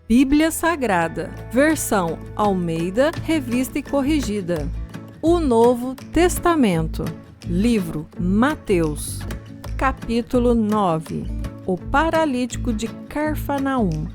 Bíblia Sagrada, versão Almeida, revista e corrigida. O Novo Testamento, livro Mateus, capítulo 9. O paralítico de Cafarnaum.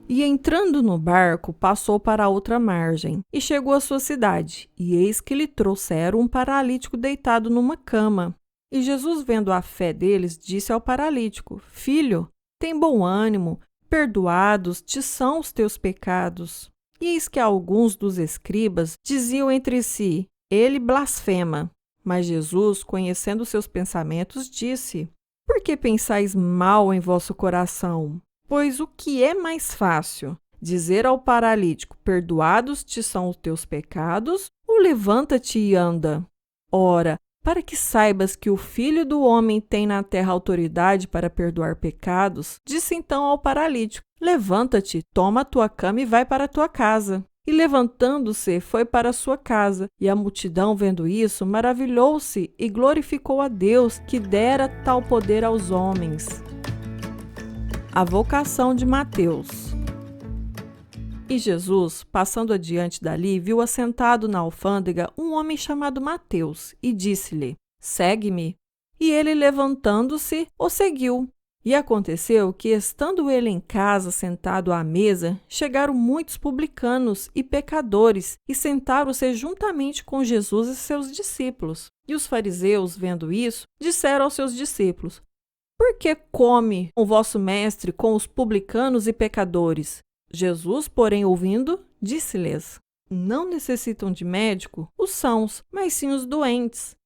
E entrando no barco, passou para a outra margem, e chegou à sua cidade, e eis que lhe trouxeram um paralítico deitado numa cama. E Jesus, vendo a fé deles, disse ao paralítico: Filho, tem bom ânimo, perdoados te são os teus pecados. E eis que alguns dos escribas diziam entre si: Ele blasfema. Mas Jesus, conhecendo seus pensamentos, disse: Por que pensais mal em vosso coração? Pois o que é mais fácil? Dizer ao paralítico: Perdoados te são os teus pecados, ou levanta-te e anda? Ora, para que saibas que o Filho do Homem tem na terra autoridade para perdoar pecados, disse então ao paralítico: Levanta-te, toma a tua cama e vai para a tua casa. E levantando-se, foi para a sua casa. E a multidão, vendo isso, maravilhou-se e glorificou a Deus, que dera tal poder aos homens. A vocação de Mateus. E Jesus, passando adiante dali, viu assentado na alfândega um homem chamado Mateus, e disse-lhe: Segue-me. E ele, levantando-se, o seguiu. E aconteceu que, estando ele em casa sentado à mesa, chegaram muitos publicanos e pecadores, e sentaram-se juntamente com Jesus e seus discípulos. E os fariseus, vendo isso, disseram aos seus discípulos: Por que come o vosso mestre com os publicanos e pecadores? Jesus, porém, ouvindo, disse-lhes: Não necessitam de médico os sãos, mas sim os doentes.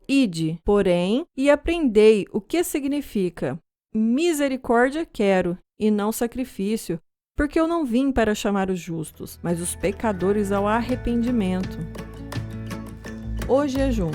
Ide, porém, e aprendei o que significa: misericórdia quero, e não sacrifício, porque eu não vim para chamar os justos, mas os pecadores ao arrependimento. O jejum.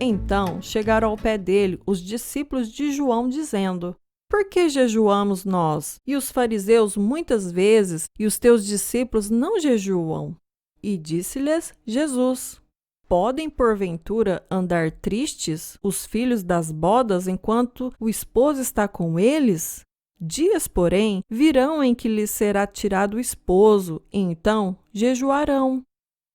Então chegaram ao pé dele os discípulos de João, dizendo: Por que jejuamos nós, e os fariseus muitas vezes, e os teus discípulos não jejuam? E disse-lhes Jesus: Podem, porventura, andar tristes os filhos das bodas enquanto o esposo está com eles? Dias, porém, virão em que lhes será tirado o esposo, e então jejuarão.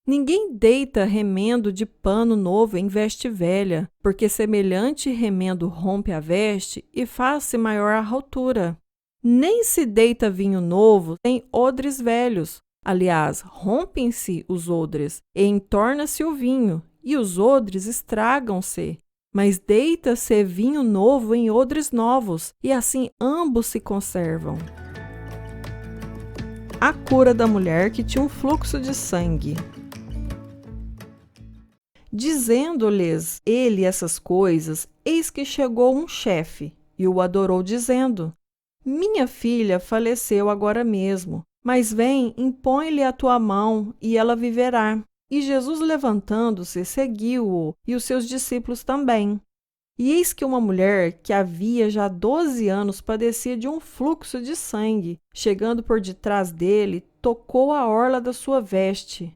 Ninguém deita remendo de pano novo em veste velha, porque semelhante remendo rompe a veste e faz-se maior a rotura. Nem se deita vinho novo em odres velhos. Aliás, rompem-se os odres, e entorna-se o vinho, e os odres estragam-se. Mas deita-se vinho novo em odres novos, e assim ambos se conservam. A cura da mulher que tinha um fluxo de sangue. Dizendo-lhes ele essas coisas, eis que chegou um chefe, e o adorou, dizendo: Minha filha faleceu agora mesmo, mas vem, impõe-lhe a tua mão, e ela viverá. E Jesus, levantando-se, seguiu-o, e os seus discípulos também. E eis que uma mulher, que havia já 12 anos padecia de um fluxo de sangue, chegando por detrás dele, tocou a orla da sua veste.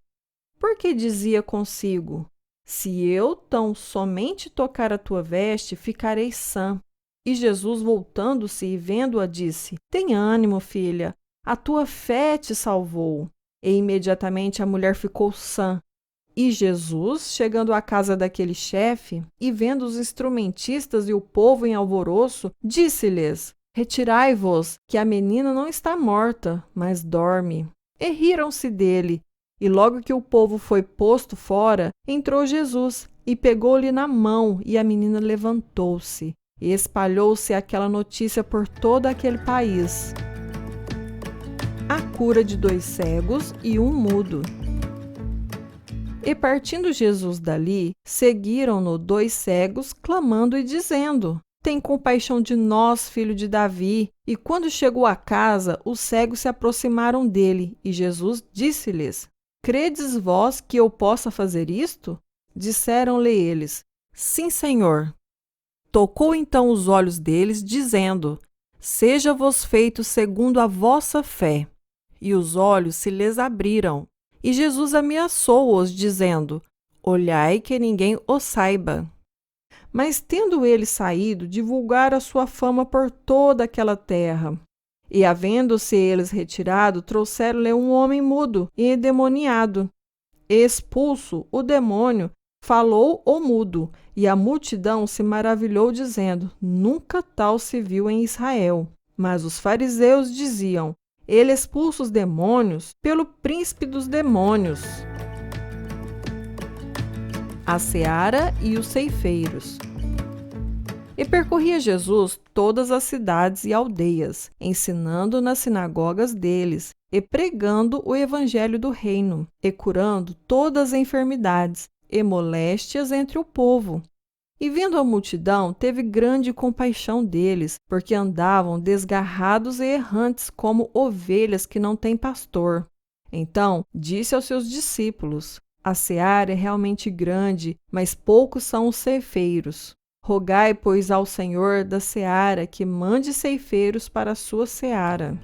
Porque dizia consigo: Se eu tão somente tocar a tua veste, ficarei sã. E Jesus, voltando-se e vendo-a, disse: Tem ânimo, filha, a tua fé te salvou. E imediatamente a mulher ficou sã. E Jesus, chegando à casa daquele chefe, e vendo os instrumentistas e o povo em alvoroço, disse-lhes: Retirai-vos, que a menina não está morta, mas dorme. E riram-se dele. E logo que o povo foi posto fora, entrou Jesus, e pegou-lhe na mão, e a menina levantou-se. E espalhou-se aquela notícia por todo aquele país. A cura de 2 cegos e um mudo. E partindo Jesus dali, seguiram-no 2 cegos, clamando e dizendo: Tem compaixão de nós, filho de Davi. E quando chegou à casa, os cegos se aproximaram dele, e Jesus disse-lhes: Credes vós que eu possa fazer isto? Disseram-lhe eles: Sim, Senhor. Tocou então os olhos deles, dizendo: Seja-vos feito segundo a vossa fé. E os olhos se lhes abriram. E Jesus ameaçou-os, dizendo: Olhai que ninguém o saiba. Mas tendo ele saído, divulgaram a sua fama por toda aquela terra. E, havendo-se eles retirado, trouxeram-lhe um homem mudo e endemoniado. Expulso o demônio, falou o mudo, e a multidão se maravilhou, dizendo: nunca tal se viu em Israel. Mas os fariseus diziam: ele expulsa os demônios pelo príncipe dos demônios. A seara e os ceifeiros. E percorria Jesus todas as cidades e aldeias, ensinando nas sinagogas deles, e pregando o evangelho do reino, e curando todas as enfermidades e moléstias entre o povo. E vendo a multidão, teve grande compaixão deles, porque andavam desgarrados e errantes como ovelhas que não têm pastor. Então disse aos seus discípulos: a seara é realmente grande, mas poucos são os ceifeiros. Rogai, pois, ao Senhor da seara que mande ceifeiros para a sua seara.